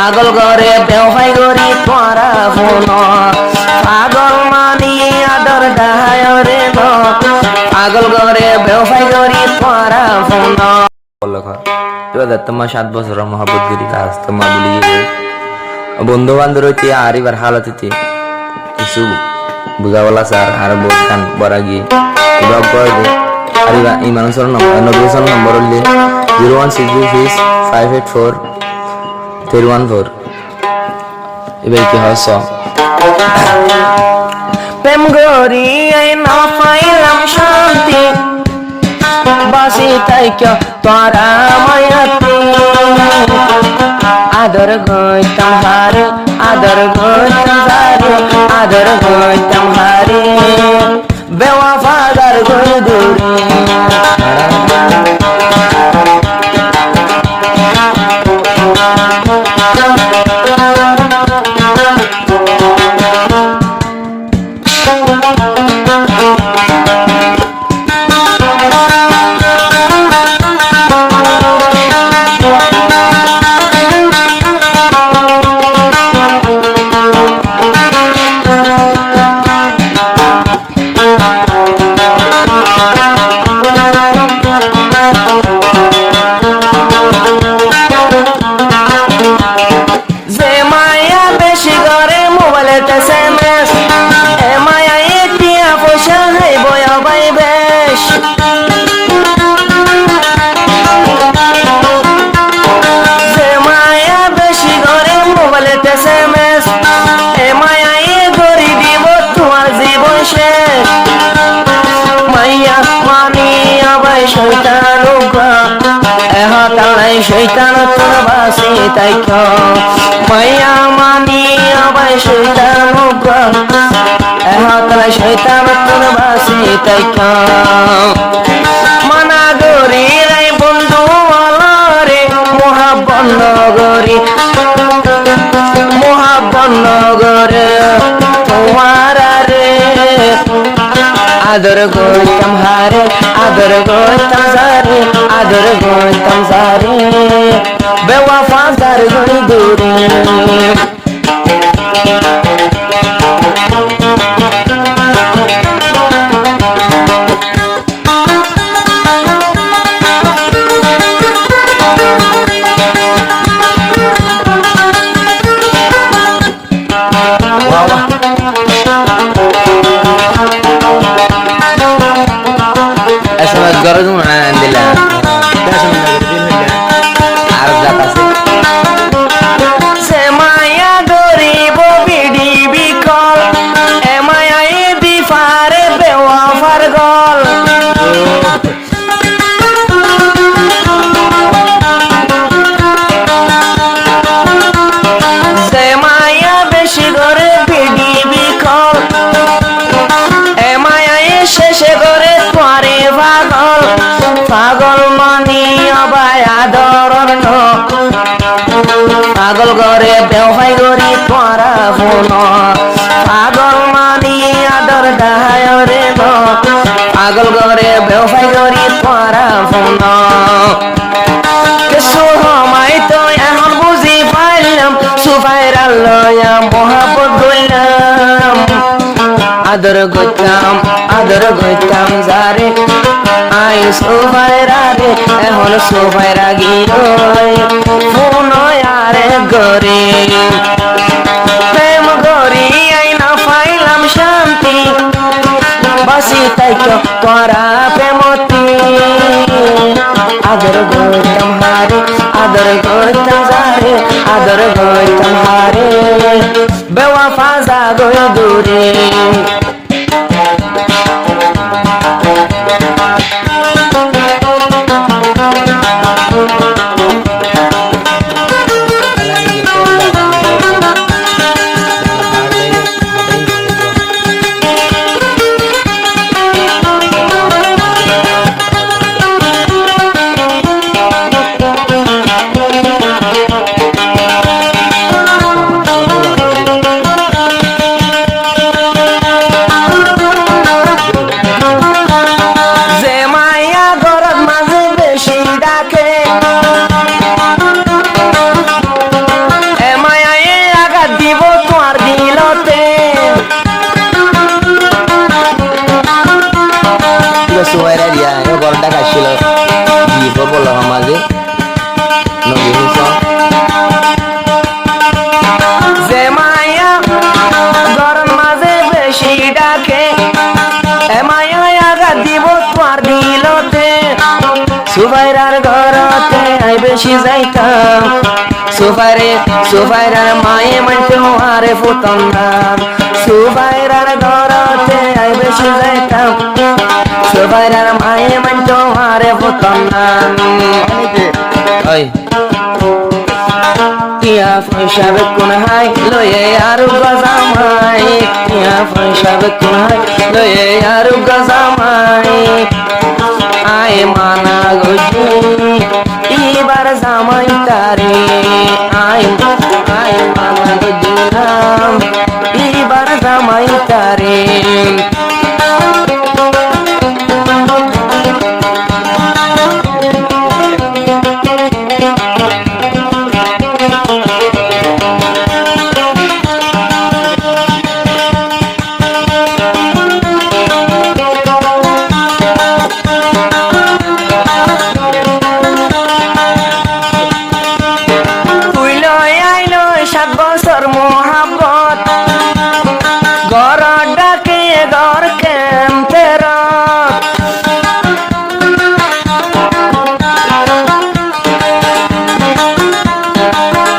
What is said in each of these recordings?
পাগল করে বেওফাই করি তোরা ফোন পাগল মানি আদর দাহায় রে ন পাগল করে বেওফাই করি তোরা ফোন তোমার 7 বছর মহাব্বত করি কাজ তোমার বলি বন্ধু বান্ধব হইতে আর এবার হালত হইতে কিছু বুঝা বলা স্যার আর বলতাম বড়া গিয়ে ব্লগ করে দে আর এই মানুষের নম্বর নম্বর হলে 0163584 এবার কি হয় প্রেম গরি আই না পাইলাম শান্তি বাসি তাই কে তোরা মায়াতি আদর গইতাম হারে আদর গইতাম হারে আদর গইতাম হারে বেওয়াফাদার গই দূরে শৈতান তোর বাসি তাই মাইয়া মানি আবাই শৈতান তাই শৈতান তোর বাসি তাই মানা গরি রাই বন্ধু রে মহাবন নগরে তোমার রে আদর গইতাম হারে আদর গইতাম সারে আদর গইতাম সারে বেওয়াফাদার গই দূরে গরজ মনে দিলা আর যাতাছে সে মায়া গরিব বিডি বিকল এ মায়া দি ফারে বেওয়াফার গল সে মায়া বেশি করে বিডি বিকল এ মায়া শেষে করে তোরে পাগল পাগল মানি আবাই আদর পাগল করে বেওফাই করি তোরা ফোন পাগল মানি আদর দাহায় রে ন পাগল করে বেওফাই করি তোরা ফোন কিছু সময় তো এখন বুঝি পাইলাম সুফাইরা লয়া মহাবত গইলাম আদর গইতাম যারে আই সুফাইরা রে এখন সুফাইরা গিয়ে ফোন আরে গরে প্রেম গরি আই না পাইলাম শান্তি বাসি তাই তোরা প্রেমতি আদর গইতাম হারে আদর গইতাম যারে আদর গইতাম হারে বেওয়াফা গই দূরে বেশি যাইতাম সুফাইরার মায়ে মানতে আরে ফুতন না সুফাইরার ঘরতে আই বেশি যাইতাম সুফাইরার মায়ে মানতে আরে ফুতন না ওই টিয়া পয়সা বেকুন হাই লয়ে আর গজামাই টিয়া পয়সা বেকুন হাই লয়ে আর গজামাই আয় মানা গজি এবার জামাই তারে আয় মানা গজিলাম এবার জামাই তারে মোহাম্মত গর ডাকে গর কেমতের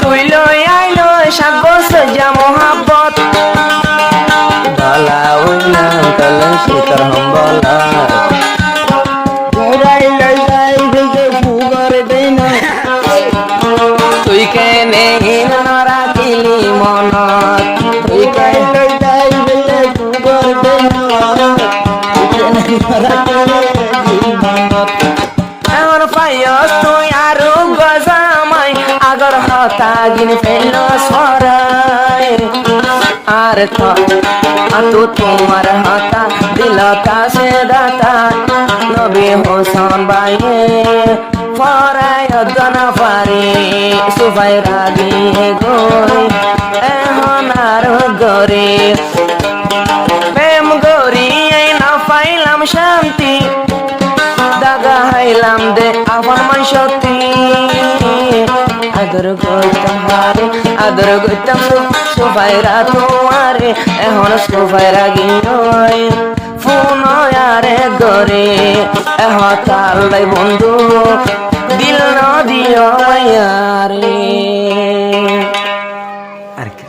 তুই লই আইলো সাগস যা মোহাম্মত বালা ওইনা তলে শীতর হম্বলা তুই কেনে নরা দিলি মনত তুই কেনে এখন পাইস তুই আরো গজামাই আগর হতা গিন ফেল সরাই আর তু তোমার হতা দিল কাছে দাতা নবী হোসেন বাইয়ে পরায় গনা পারে সুফাইরা দিয়ে গই এখন আর গরে প্রেম গরি না পাইলাম শান্তি দাগা হাইলাম দে আমার মান সত্যি আদর করতাম হারে আদর করতাম সুফাইরা তোমারে এখন সুফাইরা গিয়ে ফোন আরে গরে এহতাল্লাই বন্ধু দিল না দিও আরে আর কি